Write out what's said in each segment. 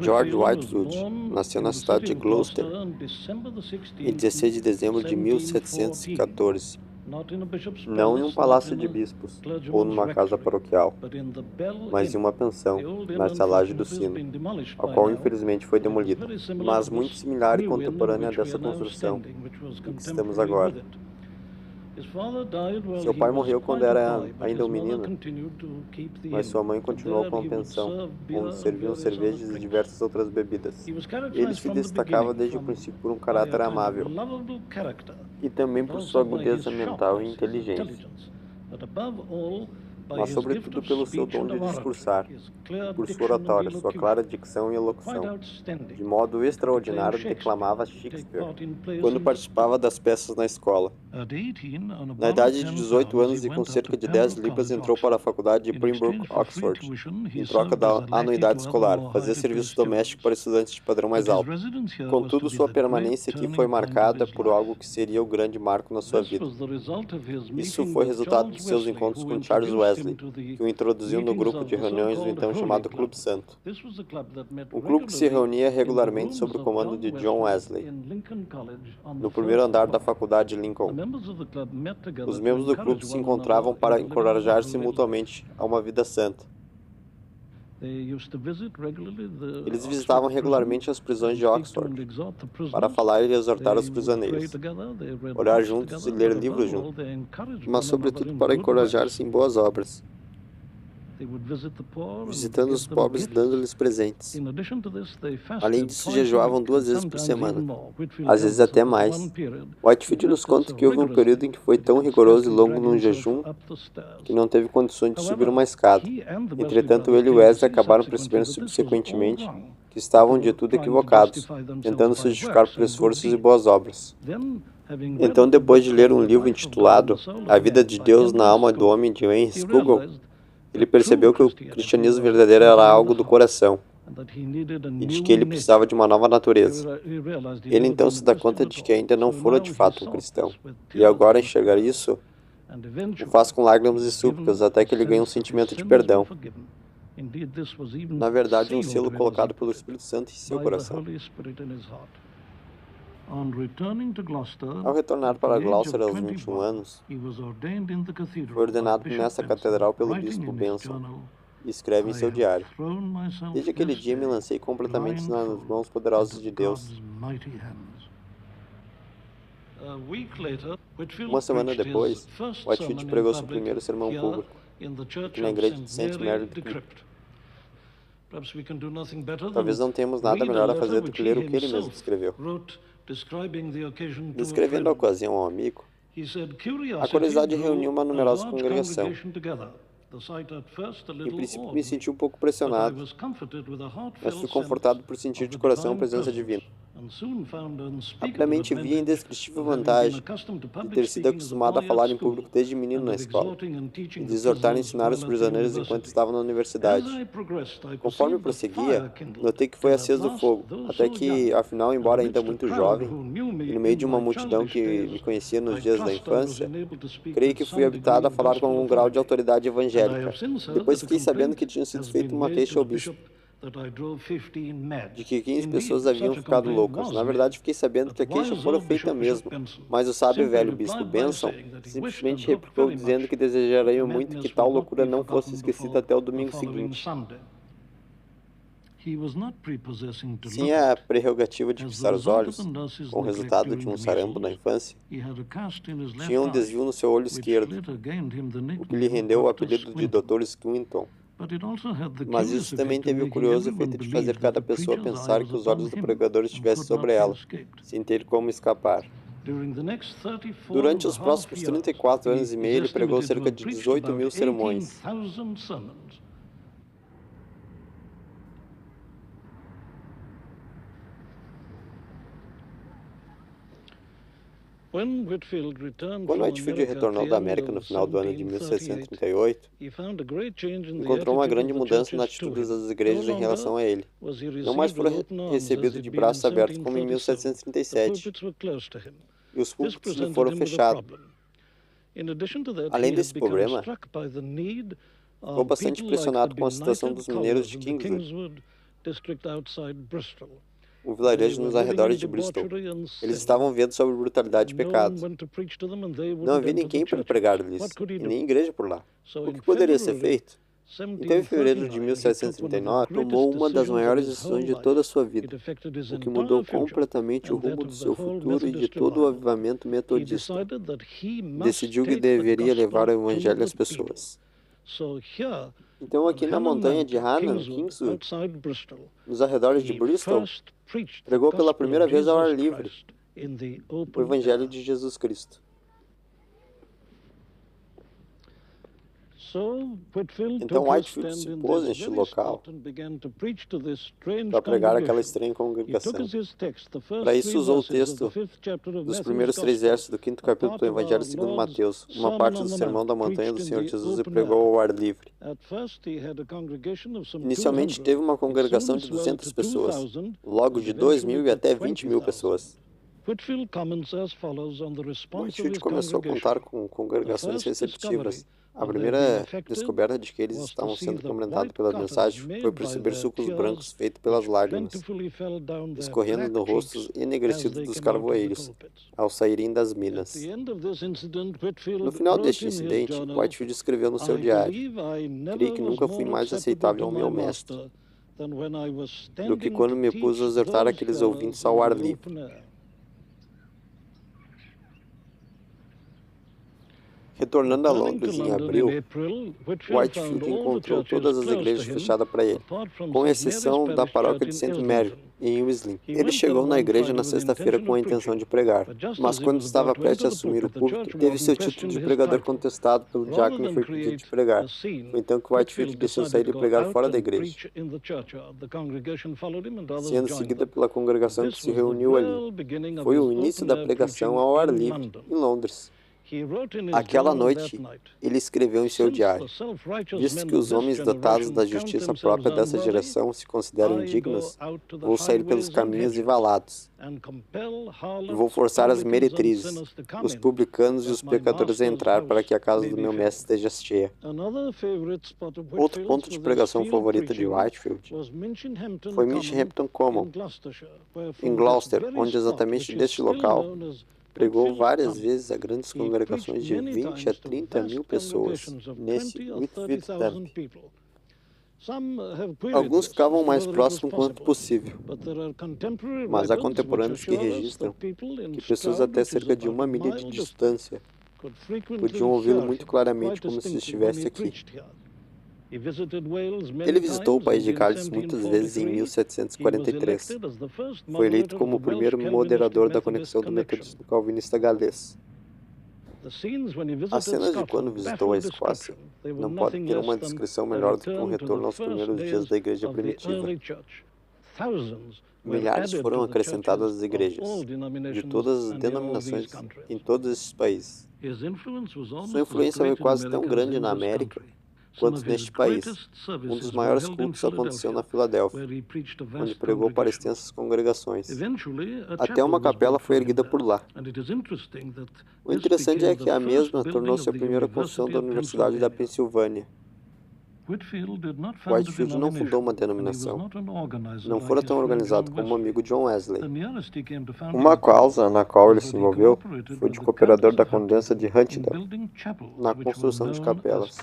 George Whitefield nasceu na cidade de Gloucester em 16 de dezembro de 1714, não em um palácio de bispos ou numa casa paroquial, mas em uma pensão na estalagem do Sino, a qual infelizmente foi demolida, mas muito similar e contemporânea dessa construção em que estamos agora. Seu pai morreu quando era ainda um menino, mas sua mãe continuou com a pensão, onde serviam cervejas e diversas outras bebidas. Ele se destacava desde o princípio por um caráter amável e também por sua agudeza mental e inteligência, mas sobretudo pelo seu dom de discursar, por sua oratória, sua clara dicção e elocução. De modo extraordinário declamava Shakespeare quando participava das peças na escola. Na idade de 18 anos e com cerca de 10 libras entrou para a faculdade de Pembroke, Oxford, em troca da anuidade escolar, fazia serviço doméstico para estudantes de padrão mais alto. Contudo, sua permanência aqui foi marcada por algo que seria o grande marco na sua vida. Isso foi resultado de seus encontros com Charles Wesley, que o introduziu no grupo de reuniões do então chamado Clube Santo. Um clube que se reunia regularmente sob o comando de John Wesley, no primeiro andar da faculdade de Lincoln. Os membros do clube se encontravam para encorajar-se mutuamente a uma vida santa. Eles visitavam regularmente as prisões de Oxford para falar e exortar os prisioneiros, orar juntos e ler livros juntos, mas sobretudo para encorajar-se em boas obras, visitando os pobres e dando-lhes presentes. Além disso, jejuavam 2 vezes por semana, às vezes até mais. Whitefield nos conta que houve um período em que foi tão rigoroso e longo num jejum que não teve condições de subir uma escada. Entretanto, ele e Wesley acabaram percebendo subsequentemente que estavam de tudo equivocados, tentando se justificar por esforços e boas obras. Então, depois de ler um livro intitulado A Vida de Deus na Alma do Homem, de Henry Scougal, ele percebeu que o cristianismo verdadeiro era algo do coração e de que ele precisava de uma nova natureza. Ele então se dá conta de que ainda não fora de fato um cristão, e agora enxergar isso o faz com lágrimas e súplicas até que ele ganha um sentimento de perdão. Na verdade, um selo colocado pelo Espírito Santo em seu coração. Ao retornar para Gloucester aos 21 anos, foi ordenado nessa catedral pelo bispo Benson e escreve em seu diário: Desde aquele dia me lancei completamente nas mãos poderosas de Deus. Uma semana depois, Whitefield pregou seu primeiro sermão público, aqui na igreja de St. Mary de Crypt. Talvez não tenhamos nada melhor a fazer do que ler o que ele mesmo escreveu. Descrevendo a ocasião ao amigo, a curiosidade reuniu uma numerosa congregação. Em princípio me senti um pouco pressionado, mas fui confortado por sentir de coração a presença divina. Rapidamente vi a indescritível vantagem de ter sido acostumado a falar em público desde menino na escola e de exortar e ensinar os prisioneiros enquanto estava na universidade. Conforme prosseguia, notei que foi aceso o fogo, até que, afinal, embora ainda muito jovem, e no meio de uma multidão que me conhecia nos dias da infância, creio que fui habitado a falar com algum grau de autoridade evangélica. Depois fiquei sabendo que tinha sido feita uma queixa ao bispo de que 15 pessoas haviam ficado loucas. Na verdade, fiquei sabendo que a queixa fora feita mesmo, mas o sábio e velho bispo Benson simplesmente replicou dizendo que desejaria muito que tal loucura não fosse esquecida até o domingo seguinte. Tinha a prerrogativa de fixar os olhos, com o resultado de um sarampo na infância. Tinha um desvio no seu olho esquerdo, o que lhe rendeu o apelido de Dr. Squinton. Mas isso também teve o curioso efeito de fazer cada pessoa pensar que os olhos do pregador estivessem sobre ela, sem ter como escapar. Durante os próximos 34 anos e meio, ele pregou cerca de 18.000 sermões. Quando Whitefield retornou da América no final do ano de 1638, encontrou uma grande mudança na atitude das igrejas em relação a ele. Não mais foi recebido de braços abertos como em 1737, e os púlpitos lhe foram fechados. Além desse problema, ficou bastante impressionado com a situação dos mineiros de Kingswood, um vilarejo nos arredores de Bristol. Eles estavam vendo sobre brutalidade e pecado. Não havia ninguém para pregar-lhes, e nem igreja por lá. O que poderia ser feito? Então, em fevereiro de 1739, tomou uma das maiores decisões de toda a sua vida, o que mudou completamente o rumo do seu futuro e de todo o avivamento metodista. Decidiu que deveria levar o evangelho às pessoas. Então, aqui na montanha de Hannan, Kingswood, nos arredores de Bristol, pregou pela primeira vez ao ar livre o evangelho de Jesus Cristo. Então Whitefield se pôs neste local para pregar aquela estranha congregação. Para isso usou o texto dos primeiros 3 versos do 5º capítulo do Evangelho segundo Mateus, uma parte do Sermão da Montanha do Senhor Jesus, e pregou ao ar livre. Inicialmente teve uma congregação de 200 pessoas, logo de 2.000 e até 20.000 pessoas. Whitefield começou a contar com congregações receptivas. A primeira descoberta de que eles estavam sendo comentados pela mensagem foi perceber sucos brancos feitos pelas lágrimas, escorrendo no rosto enegrecido dos carvoeiros, ao saírem das minas. No final deste incidente, Whitefield escreveu no seu diário: "Creio que nunca fui mais aceitável ao meu mestre do que quando me pus a exortar aqueles ouvintes ao ar livre." Retornando a Londres em abril, Whitefield encontrou todas as igrejas fechadas para ele, com exceção da paróquia de St. Mary, em Wisley. Ele chegou na igreja na sexta-feira com a intenção de pregar, mas quando estava prestes a assumir o púlpito, teve seu título de pregador contestado pelo diácono e foi pedido de pregar. Foi então que Whitefield decidiu sair e pregar fora da igreja, sendo seguida pela congregação que se reuniu ali. Foi o início da pregação ao ar livre, em Londres. Aquela noite, ele escreveu em seu diário: "Visto que os homens dotados da justiça própria dessa geração se consideram indignos, vou sair pelos caminhos e valados. Vou forçar as meretrizes, os publicanos e os pecadores a entrar para que a casa do meu mestre esteja cheia." Outro ponto de pregação favorito de Whitefield foi Minchinhampton Common, em Gloucester, onde exatamente neste local pregou várias vezes a grandes congregações de 20 a 30 mil pessoas nesse Whitfield Camp. Alguns ficavam mais próximos quanto possível, mas há contemporâneos que registram que pessoas até cerca de 1 milha de distância podiam ouvi-lo muito claramente como se estivesse aqui. Ele visitou o país de Gales muitas vezes em 1743. Foi eleito como o primeiro moderador da conexão do metodismo calvinista galês. As cenas de quando visitou a Escócia não podem ter uma descrição melhor do que um retorno aos primeiros dias da igreja primitiva. Milhares foram acrescentados às igrejas, de todas as denominações em todos esses países. Sua influência foi quase tão grande na América quanto neste país. Um dos maiores cultos aconteceu na Filadélfia, onde pregou para extensas congregações. Até uma capela foi erguida por lá. O interessante é que a mesma tornou-se a primeira construção da Universidade da Pensilvânia. Whitefield não fundou uma denominação. Não fora tão organizado como o amigo John Wesley. Uma causa na qual ele se envolveu foi de cooperador da condensa de Huntingdon, na construção de capelas,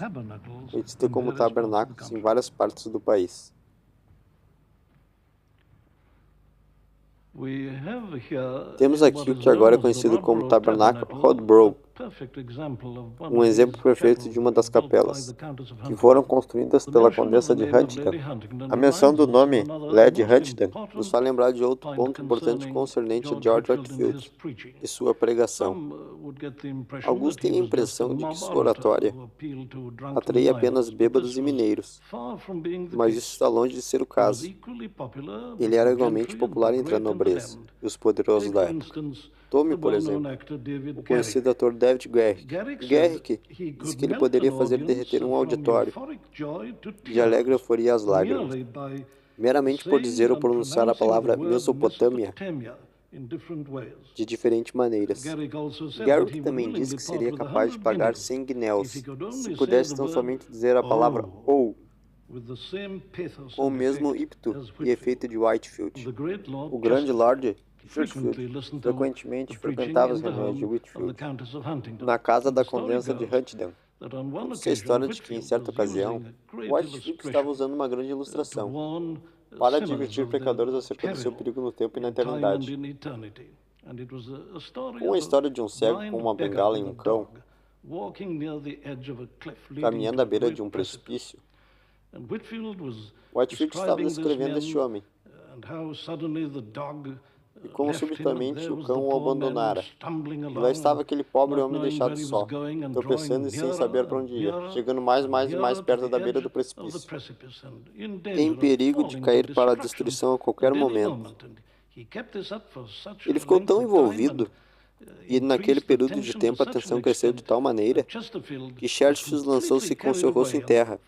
e de ter como tabernáculos em várias partes do país. Temos aqui o que agora é conhecido como Tabernáculo Rodborough, um exemplo perfeito de uma das capelas, que foram construídas pela condessa de Huntingdon. A menção do nome Lady Huntingdon nos faz lembrar de outro ponto importante concernente a George Whitefield e sua pregação. Alguns têm a impressão de que sua oratória atraía apenas bêbados e mineiros, mas isso está longe de ser o caso. Ele era igualmente popular entre a nobreza e os poderosos da época. Tome, por exemplo, o conhecido ator David Garrick. Garrick disse que ele poderia fazer derreter um auditório de alegre euforia às lágrimas, meramente por dizer ou pronunciar a palavra Mesopotâmia de diferentes maneiras. Garrick também disse que seria capaz de pagar 100 guinéus se pudesse tão somente dizer a palavra ou com o mesmo ímpeto e efeito de Whitefield. O grande Lord Churchfield frequentemente frequentava as reuniões de Whitfield na casa da Condessa de Huntingdon. Conta-se a história de que, em certa ocasião, Whitefield estava usando uma grande ilustração para advertir pecadores acerca do seu perigo no tempo e na eternidade. Uma história de um cego com uma bengala e um cão caminhando à beira de um precipício. Whitefield estava descrevendo este homem e como subitamente o cão o abandonara. E lá estava aquele pobre homem deixado só, tropeçando e sem saber para onde ia, chegando mais e mais perto da beira do precipício, em perigo de cair para a destruição a qualquer momento. Ele ficou tão envolvido, e naquele período de tempo a tensão cresceu de tal maneira que Chesterfield lançou-se com seu rosto em terra,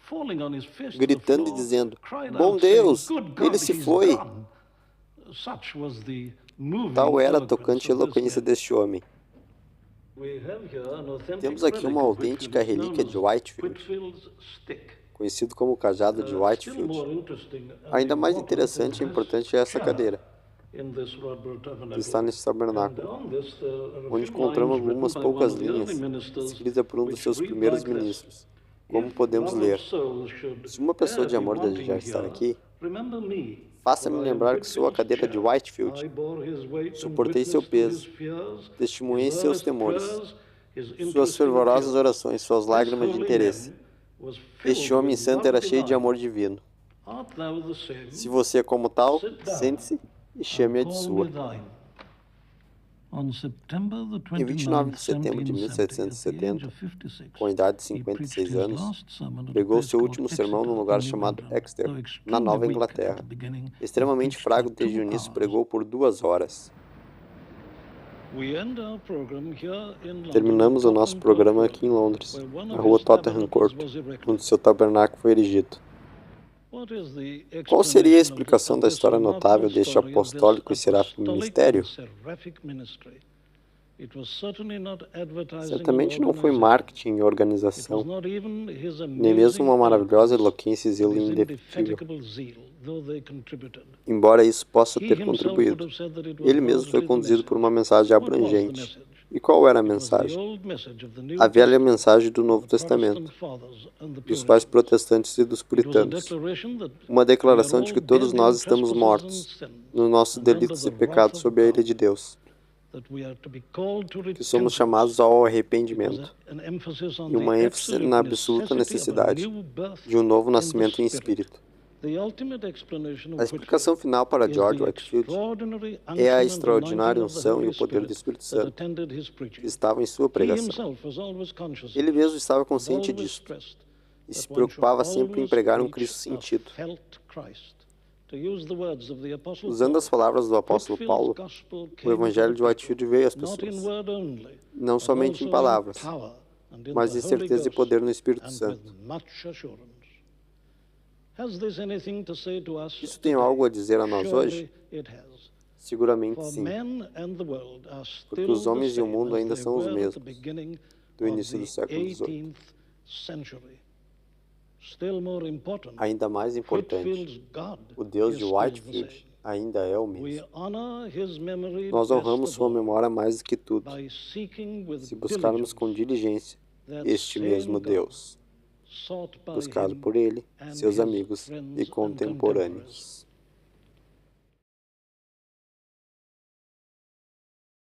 gritando e dizendo: "Bom Deus, ele se foi!" Tal era a tocante eloquência deste homem. Temos aqui uma autêntica relíquia de Whitefield, conhecido como o cajado de Whitefield. Ainda mais interessante e importante é essa cadeira, que está neste tabernáculo, onde encontramos algumas poucas linhas escritas por um dos seus primeiros ministros. Como podemos ler: "Se uma pessoa de amor desejar estar aqui, faça-me lembrar que sou a cadeira de Whitefield. Suportei seu peso, testemunhei seus temores, suas fervorosas orações, suas lágrimas de interesse. Este homem santo era cheio de amor divino. Se você é como tal, sente-se e chame-a de sua." Em 29 de setembro de 1770, com a idade de 56 anos, pregou seu último sermão num lugar chamado Exeter, na Nova Inglaterra. Extremamente fraco desde o início, pregou por 2 horas. Terminamos o nosso programa aqui em Londres, na rua Tottenham Court, onde seu tabernáculo foi erigido. Qual seria a explicação da história notável deste apostólico e seráfico ministério? Certamente não foi marketing e organização, nem mesmo uma maravilhosa eloquência e zelo indefível, embora isso possa ter contribuído. Ele mesmo foi conduzido por uma mensagem abrangente. E qual era a mensagem? A velha mensagem do Novo Testamento, dos pais protestantes e dos puritanos. Uma declaração de que todos nós estamos mortos nos nossos delitos e pecados sob a ira de Deus, que somos chamados ao arrependimento, e uma ênfase na absoluta necessidade de um novo nascimento em espírito. A explicação final para George Whitefield é a extraordinária unção e o poder do Espírito Santo que estavam em sua pregação. Ele mesmo estava consciente disso e se preocupava sempre em pregar um Cristo sentido. Usando as palavras do apóstolo Paulo, o evangelho de Whitefield veio às pessoas, não somente em palavras, mas em certeza e poder no Espírito Santo. Isso tem algo a dizer a nós hoje? Seguramente sim, porque os homens e o mundo ainda são os mesmos do início do século XVIII. Ainda mais importante, o Deus de Whitefield ainda é o mesmo. Nós honramos sua memória mais do que tudo, se buscarmos com diligência este mesmo Deus, buscado por ele, seus amigos e contemporâneos.